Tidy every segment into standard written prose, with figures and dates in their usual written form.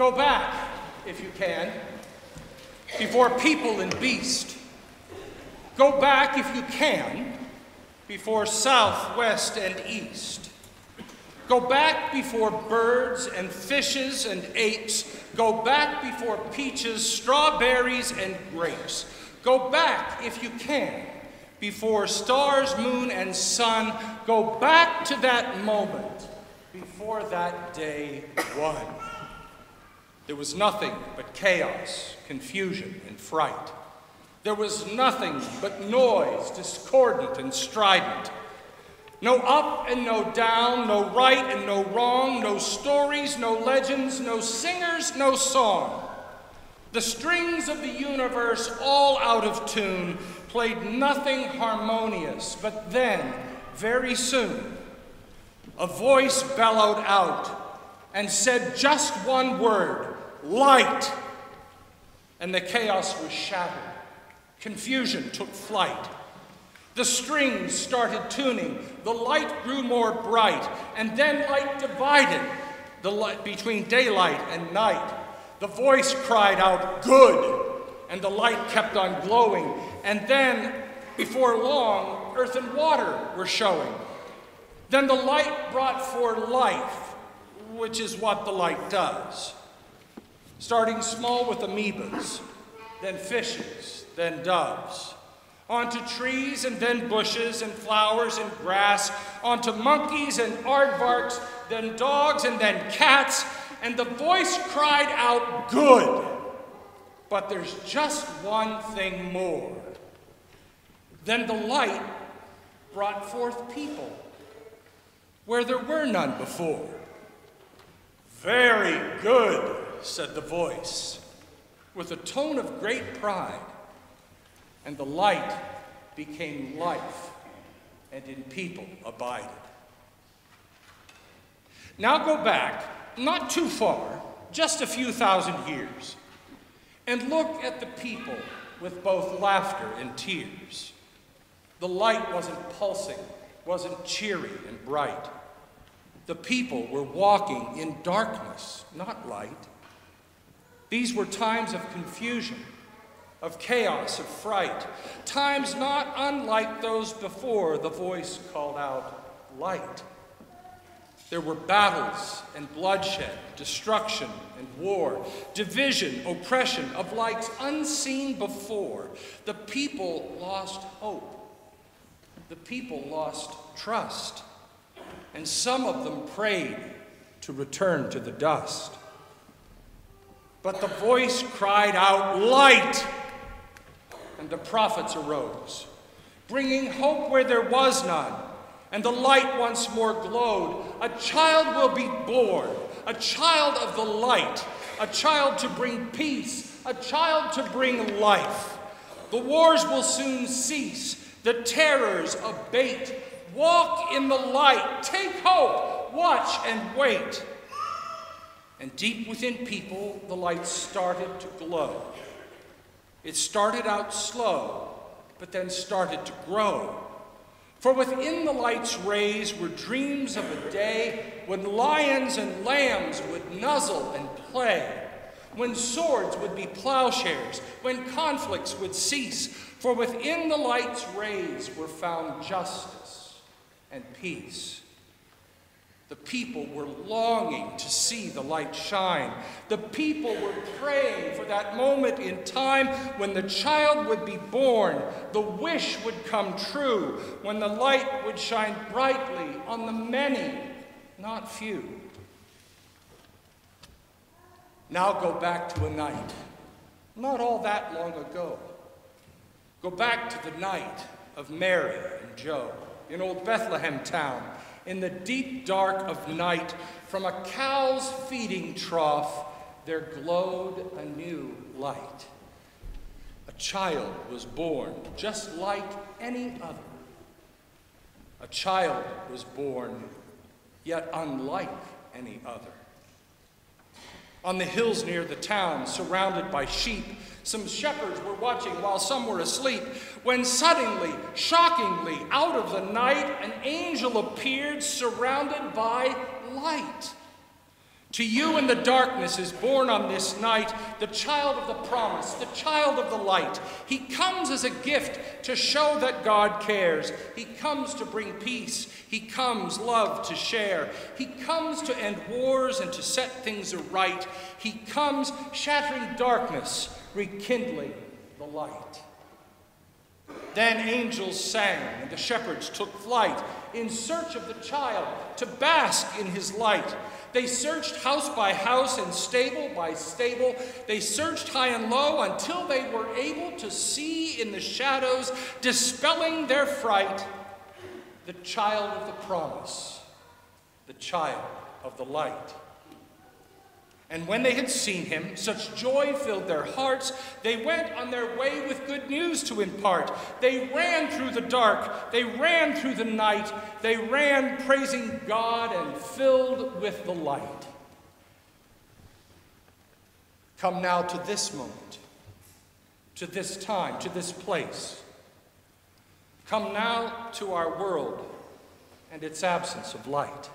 Go back, if you can, before people and beast. Go back, if you can, before south, west, and east. Go back before birds and fishes and apes. Go back before peaches, strawberries, and grapes. Go back, if you can, before stars, moon, and sun. Go back to that moment before that day won. There was nothing but chaos, confusion, and fright. There was nothing but noise, discordant and strident. No up and no down, no right and no wrong, no stories, no legends, no singers, no song. The strings of the universe, all out of tune, played nothing harmonious. But then, very soon, a voice bellowed out and said just one word, light. And the chaos was shattered. Confusion took flight. The strings started tuning. The light grew more bright. And then light divided the light between daylight and night. The voice cried out, good. And the light kept on glowing. And then, before long, earth and water were showing. Then the light brought forth life, which is what the light does. Starting small with amoebas, then fishes, then doves, onto trees and then bushes and flowers and grass, onto monkeys and aardvarks, then dogs and then cats, and the voice cried out, good. But there's just one thing more. Then the light brought forth people, where there were none before. Very good, said the voice, with a tone of great pride. And the light became life, and in people abided. Now go back, not too far, just a few thousand years, and look at the people with both laughter and tears. The light wasn't pulsing, wasn't cheery and bright. The people were walking in darkness, not light. These were times of confusion, of chaos, of fright, times not unlike those before the voice called out, light. There were battles and bloodshed, destruction and war, division, oppression, of likes unseen before. The people lost hope. The people lost trust. And some of them prayed to return to the dust. But the voice cried out, light! And the prophets arose, bringing hope where there was none. And the light once more glowed. A child will be born, a child of the light, a child to bring peace, a child to bring life. The wars will soon cease, the terrors abate. Walk in the light, take hope, watch and wait. And deep within people, the light started to glow. It started out slow, but then started to grow. For within the light's rays were dreams of a day when lions and lambs would nuzzle and play, when swords would be plowshares, when conflicts would cease. For within the light's rays were found justice and peace. The people were longing to see the light shine. The people were praying for that moment in time when the child would be born, the wish would come true, when the light would shine brightly on the many, not few. Now go back to a night, not all that long ago. Go back to the night of Mary and Joe in old Bethlehem town. In the deep dark of night, from a cow's feeding trough, there glowed a new light. A child was born, just like any other. A child was born, yet unlike any other. On the hills near the town, surrounded by sheep, some shepherds were watching while some were asleep, when suddenly, shockingly, out of the night, an angel appeared surrounded by light. To you in the darkness is born on this night the child of the promise, the child of the light. He comes as a gift to show that God cares. He comes to bring peace. He comes love to share. He comes to end wars and to set things aright. He comes shattering darkness, rekindling the light. Then angels sang and the shepherds took flight in search of the child to bask in his light. They searched house by house and stable by stable. They searched high and low until they were able to see in the shadows, dispelling their fright, the child of the promise, the child of the light. And when they had seen him, such joy filled their hearts, they went on their way with good news to impart. They ran through the dark, they ran through the night, they ran praising God and filled with the light. Come now to this moment, to this time, to this place. Come now to our world and its absence of light.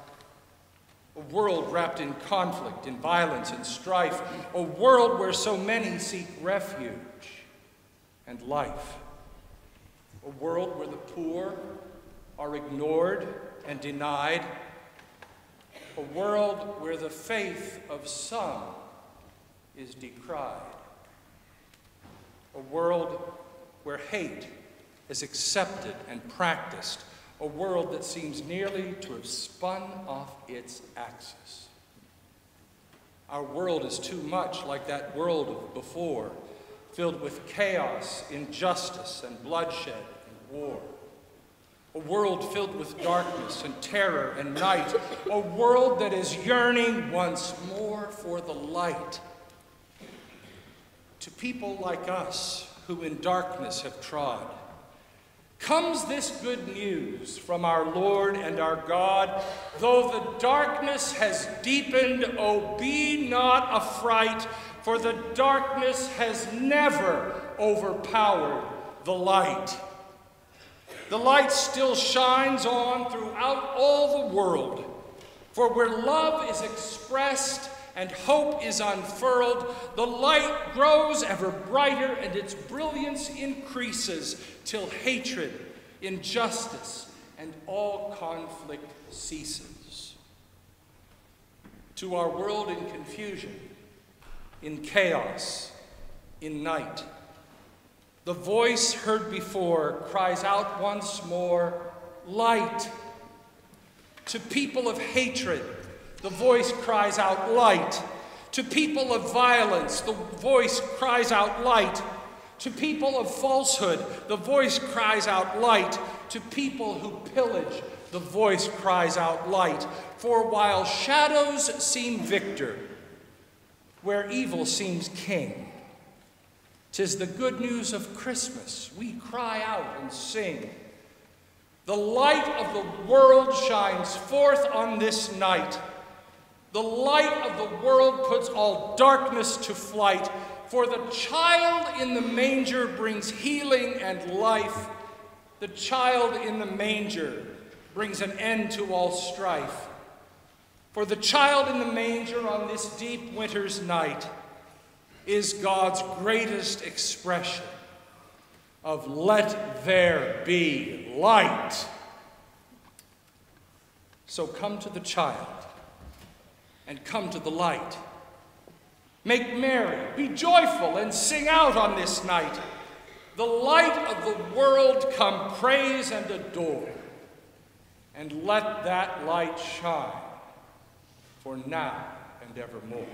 A world wrapped in conflict, in violence and strife. A world where so many seek refuge and life. A world where the poor are ignored and denied. A world where the faith of some is decried. A world where hate is accepted and practiced. A world that seems nearly to have spun off its axis. Our world is too much like that world of before, filled with chaos, injustice, and bloodshed and war. A world filled with darkness and terror and night. A world that is yearning once more for the light. To people like us who in darkness have trod, comes this good news from our Lord and our God. Though the darkness has deepened, oh, be not affright, for the darkness has never overpowered the light. The light still shines on throughout all the world, for where love is expressed and hope is unfurled, the light grows ever brighter and its brilliance increases till hatred, injustice, and all conflict ceases. To our world in confusion, in chaos, in night, the voice heard before cries out once more, light. To people of hatred, the voice cries out, light. To people of violence, the voice cries out, light. To people of falsehood, the voice cries out, light. To people who pillage, the voice cries out, light. For while shadows seem victor, where evil seems king, 'tis the good news of Christmas we cry out and sing. The light of the world shines forth on this night. The light of the world puts all darkness to flight, for the child in the manger brings healing and life. The child in the manger brings an end to all strife. For the child in the manger on this deep winter's night is God's greatest expression of let there be light. So come to the child and come to the light. Make merry, be joyful, and sing out on this night. The light of the world come praise and adore, and let that light shine for now and evermore.